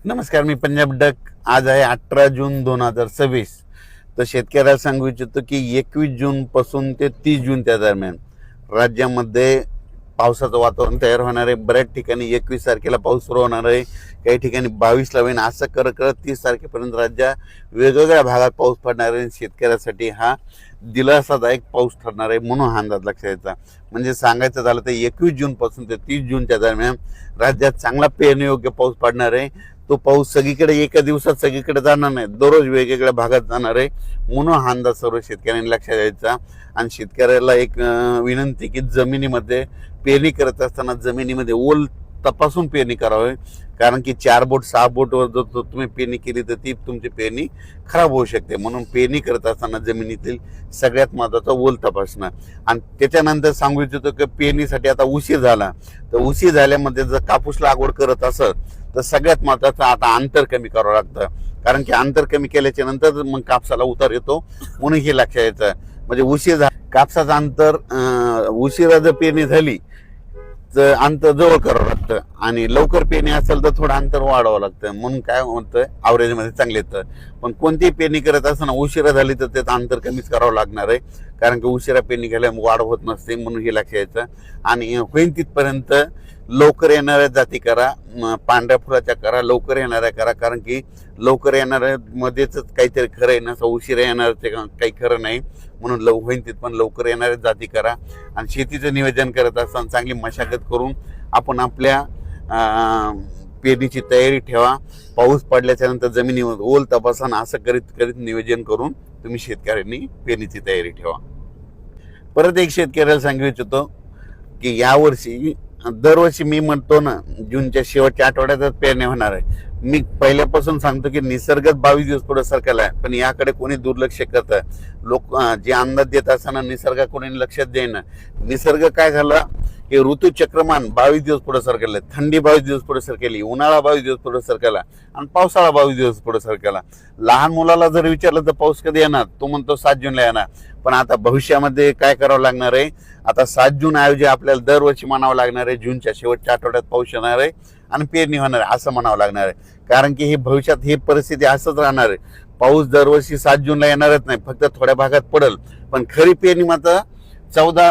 नमस्कार, मी पंजाब डक. आज आहे 18 जून 2026. तर शेतकऱ्याला सांगू इच्छितो की 21 जून पासून ते 30 जून त्या दरम्यान राज्यामध्ये पावसाचं वातावरण तयार होणार आहे. बऱ्याच ठिकाणी 21 तारखेला पाऊस सुरू होणार आहे, काही ठिकाणी 22ला होईल. असं करत 30 तारखेपर्यंत राज्यात वेगवेगळ्या भागात पाऊस पडणार आहे. शेतकऱ्यासाठी हा दिलासादायक पाऊस ठरणार आहे म्हणून हा अंदाज लक्षात यायचा. म्हणजे सांगायचं झालं तर 21 जून पासून ते 30 जूनच्या दरम्यान राज्यात चांगला पेरणीयोग्य पाऊस पडणार आहे. तो पाऊस सगळीकडे एका दिवसात सगळीकडे जाणार नाही, दररोज वेगवेगळ्या भागात जाणार आहे म्हणून हा अंदाज सर्व शेतकऱ्यांनी लक्षात द्यायचा. आणि शेतकऱ्याला एक विनंती की जमिनीमध्ये पेरणी करत असताना जमिनीमध्ये ओल तपासून पेरणी करावी. कारण की 4 बोट 6 बोटवर जर तुम्ही पेरणी केली तर ती तुमची पेरणी खराब होऊ शकते. म्हणून पेरणी करत असताना जमिनीतील सगळ्यात महत्त्वाचा ओल तपासणं. आणि त्याच्यानंतर सांगू इच्छितो की पेरणीसाठी आता उशीर झाला तर उशीर झाल्यामध्ये जर कापूस लागवड करत असत तर सगळ्यात महत्त्वाचं आता अंतर कमी करावं लागतं. कारण की अंतर कमी केल्याच्या नंतर मग कापसाला उतार येतो म्हणून हे लक्षात यायचं. म्हणजे उशीर कापसाचं अंतर उशिरा जर पेरणी झाली तर अंतर जवळ करावं लागतं आणि लवकर पेरणी असेल तर थोडं अंतर वाढवावं लागतं. म्हणून काय होतं, ॲव्हरेजमध्ये चांगले येतं. पण कोणतीही पेरणी करत असताना उशिरा झाली तर त्याचं अंतर कमीच करावं लागणार आहे. कारण की उशिरा पेरणी केल्यामुळे वाढ होत नसते म्हणून हे लक्षात यायचं. आणि होईल तिथपर्यंत लवकर येणाऱ्या जाती करा, पांढऱ्या फुलाच्या करा, लवकर येणाऱ्या करा. कारण की लवकर येणाऱ्या मध्येच काहीतरी खरं आहे, नसं उशिरा येणारं काही खरं नाही. म्हणून होईल तिथपण लवकर येणाऱ्या जाती करा. आणि शेतीचं नियोजन करत असताना चांगली मशागत करून आपण आपल्या पेरणीची तयारी ठेवा. पाऊस पडल्याच्या नंतर जमिनीवर ओल तपासा. असं करीत नियोजन करून तुम्ही शेतकऱ्यांनी पेरणीची तयारी ठेवा. परत एक शेतकऱ्याला सांगू इच्छितो की यावर्षी दरवर्षी मी म्हणतो ना जूनच्या शेवटच्या आठवड्यातच पेरणी होणार आहे. मी पहिल्यापासून सांगतो की निसर्गात 22 दिवस पुढे सरकला आहे, पण याकडे कोणी दुर्लक्ष करतं. लोक जे अंदाज देत असताना निसर्ग कोणी लक्षात देईना. निसर्ग काय झाला की ऋतुचक्रमान 22 दिवस पुढे सरकले, थंडी 22 दिवस पुढे सरकली, उन्हाळा 22 दिवस पुढे सरकला आणि पावसाळा 22 दिवस पुढे सरकला. लहान मुलाला जर विचारलं तर पाऊस कधी येणार, तो म्हणतो 7 जूनला येणार. पण आता भविष्यामध्ये काय करावं लागणार आहे, आता 7 जून ऐवजी आपल्याला दरवर्षी म्हणावं लागणार आहे जूनच्या शेवटच्या आठवड्यात पाऊस येणार आहे आणि पेरणी होणार आहे असं म्हणावं लागणार आहे. कारण की हे भविष्यात ही परिस्थिती असंच राहणार आहे. पाऊस दरवर्षी 7 जूनला येणारच नाही, फक्त थोड्या भागात पडेल. पण खरी पेरणी मात्र 14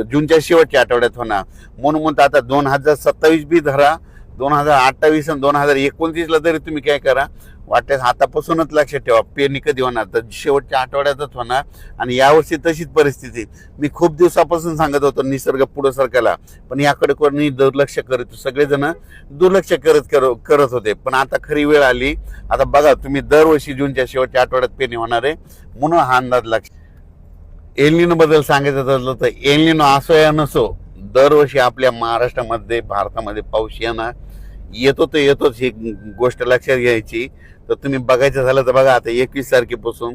जूनच्या शेवटच्या आठवड्यात होणार. म्हणून आता 2027 बी धरा, 2028 आणि 2029ला तरी तुम्ही काय करा, वाटल्यास आतापासूनच लक्षात ठेवा पेरणी कधी होणार तर शेवटच्या आठवड्यातच होणार. आणि यावर्षी तशीच परिस्थिती. मी खूप दिवसापासून सांगत होतो निसर्ग पुढे सरकायला, पण याकडे कोणी दुर्लक्ष करत, सगळेजण दुर्लक्ष करत होते. पण आता खरी वेळ आली. आता बघा तुम्ही दरवर्षी जूनच्या शेवटच्या आठवड्यात पेरणी होणार आहे म्हणून हा अंदाज लक्ष. एल निनो बद्दल सांगायचं झालं तर एल निनो असो या नसो दरवर्षी आपल्या महाराष्ट्रामध्ये भारतामध्ये पाऊस येतो तर येतोच. ही गोष्ट लक्षात घ्यायची. तर तुम्ही बघायचं झालं तर बघा आता 21 तारखेपासून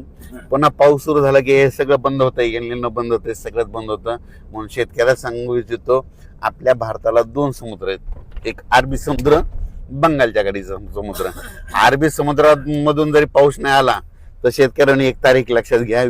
पुन्हा पाऊस सुरू झाला की हे सगळं बंद होतं, एल निनो बंद होतं, सगळंच बंद होतं. म्हणून शेतकऱ्याला सांगू इच्छितो आपल्या भारताला 2 समुद्र आहेत, एक अरबी समुद्र, बंगालच्या खाडीचा समुद्र. अरबी समुद्रामधून जरी पाऊस नाही आला तर शेतकऱ्यांनी एक तारीख लक्षात घ्या,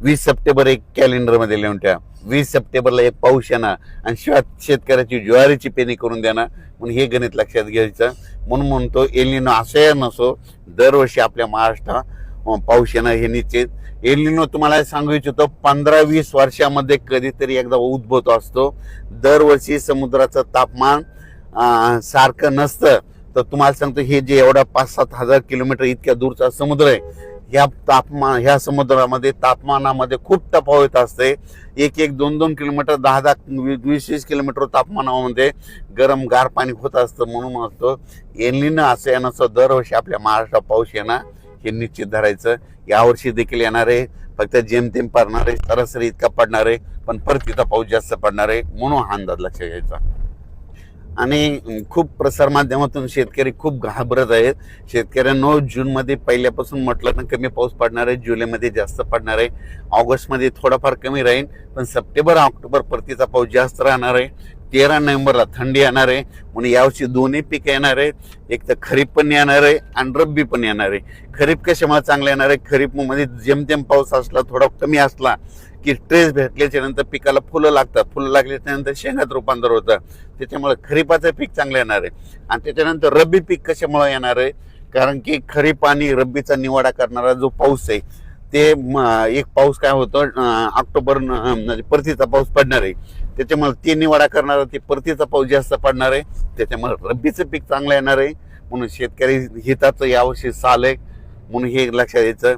20 सप्टेंबर एक कॅलेंडरमध्ये लिहून ठेवा. 20 सप्टेंबरला एक पाऊस येणार आणि शिवाय शेतकऱ्याची ज्वारीची पेरणी करून देणार. म्हणून हे गणित लक्षात घ्यायचं. म्हणून म्हणतो एल निनो असं नसो दरवर्षी आपल्या महाराष्ट्रात पाऊस येणार हे निश्चित. एल निनो तुम्हाला सांगू इच्छितो 15-20 वर्षामध्ये कधीतरी एकदा उद्भवत असतो. दरवर्षी समुद्राचं तापमान सारखं नसतं. तर तुम्हाला सांगतो हे जे एवढा 5-7 हजार किलोमीटर इतक्या दूरचा समुद्र आहे, ह्या समुद्रामध्ये तापमानामध्ये खूप तफावत असते. 1-2 किलोमीटर, 10-20 किलोमीटर तापमानामध्ये गरम गार पाणी होत असतं. म्हणून असतो एल निनो असं येणं दरवर्षी आपल्या महाराष्ट्रात पाऊस येणार हे निश्चित धरायचं. यावर्षी देखील येणार आहे, फक्त जेमतेम पडणार आहे, सरासरी इतका पडणार आहे, पण परत तिथं पाऊस जास्त पडणार आहे म्हणून हा अंदाज लक्षात घ्यायचा. आणि खूप प्रसारमाध्यमातून शेतकरी खूप घाबरत आहेत. शेतकऱ्यांनो जूनमध्ये पहिल्यापासून म्हटलं ना कमी पाऊस पडणार आहे, जुलैमध्ये जास्त पडणार आहे, ऑगस्टमध्ये थोडाफार कमी राहील, पण सप्टेंबर ऑक्टोबर परतीचा पाऊस जास्त राहणार आहे. 13 नोव्हेंबरला थंडी येणार आहे. म्हणून यावर्षी दोन्ही पीक येणार आहे, एक तर खरीप पण येणार आहे आणि रब्बी पण येणार आहे. खरीप कशामुळे चांगलं येणार आहे, खरीपमध्ये जेमतेम पाऊस असला, थोडा कमी असला की ट्रेस भेटल्याच्या नंतर पिकाला फुलं लागतात, फुलं लागल्याच्या नंतर शेंगात रूपांतर होतं. त्याच्यामुळे खरीपाचं पीक चांगलं येणार आहे. आणि त्याच्यानंतर रब्बी पीक कशामुळे येणार आहे, कारण की खरीप आणि रब्बीचा निवाडा करणारा जो पाऊस आहे ते एक पाऊस काय होतं ऑक्टोबर म्हणजे परतीचा पाऊस पडणार आहे. त्याच्यामुळे ते निवाडा करणारा ते परतीचा पाऊस जास्त पडणार आहे. त्याच्यामुळे रब्बीचं पीक चांगलं येणार आहे. म्हणून शेतकरी हिताचं यावर्षी साल आहे, म्हणून हे लक्षात यायचं.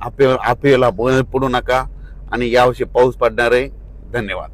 आपल्याला पडू नका. आणि यावर्षी पाऊस पडणार आहे. धन्यवाद.